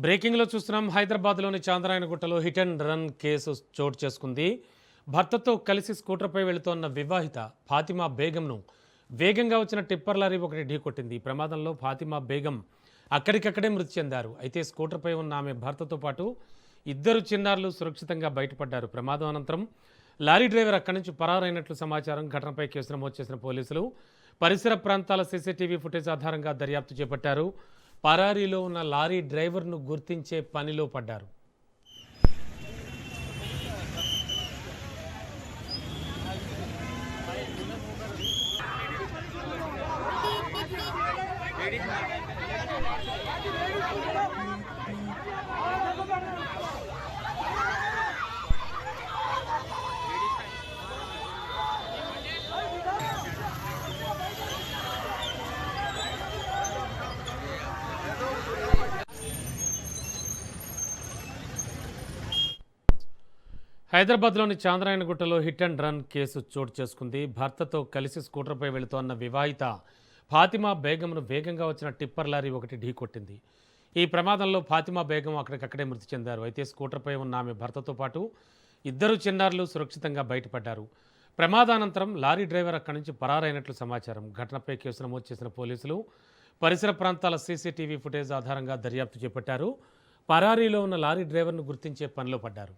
బ్రేకింగ్లో చూస్తున్నాం. హైదరాబాద్లోని చాంద్రాయణగుట్టలో hit and run case చోటు చేసుకుంది. భర్తతో కలిసి స్కూటర్పై వెళుతోన్న వివాహిత ఫాతిమా బేగంను వేగంగా వచ్చిన టిప్పర్ లారీ ఒకటి ఢీకొట్టింది. ఈ ప్రమాదంలో ఫాతిమా బేగం అక్కడికక్కడే మృతి చెందారు. అయితే స్కూటర్పై ఉన్న ఆమె భర్తతో పాటు ఇద్దరు చిన్నారులు సురక్షితంగా బయటపడ్డారు. ప్రమాదం అనంతరం లారీ డ్రైవర్ అక్కడి నుంచి పరారైనట్లు సమాచారం. ఘటనపై కేసు నమోదు చేసిన పోలీసులు పరిసర ప్రాంతాల సీసీటీవీ ఫుటేజ్ ఆధారంగా దర్యాప్తు చేపట్టారు. పరారీలో ఉన్న లారీ డ్రైవర్ను గుర్తించే పనిలో పడ్డారు. హైదరాబాద్లోని చాంద్రాయణగుట్టలో హిట్ అండ్ రన్ కేసు చోటు చేసుకుంది. భర్తతో కలిసి స్కూటర్పై వెళుతోన్న వివాహిత ఫాతిమా బేగంను వేగంగా వచ్చిన టిప్పర్ లారీ ఒకటి ఢీకొట్టింది. ఈ ప్రమాదంలో ఫాతిమా బేగం అక్కడికక్కడే మృతి చెందారు. అయితే స్కూటర్పై ఉన్న ఆమె భర్తతో పాటు ఇద్దరు చిన్నారులు సురక్షితంగా బయటపడ్డారు. ప్రమాదానంతరం లారీ డ్రైవర్ అక్కడి నుంచి పరారైనట్లు సమాచారం. ఘటనపై కేసు నమోదు చేసిన పోలీసులు పరిసర ప్రాంతాల సీసీటీవీ ఫుటేజ్ ఆధారంగా దర్యాప్తు చేపట్టారు. పరారీలో ఉన్న లారీ డ్రైవర్ను గుర్తించే పనిలో పడ్డారు.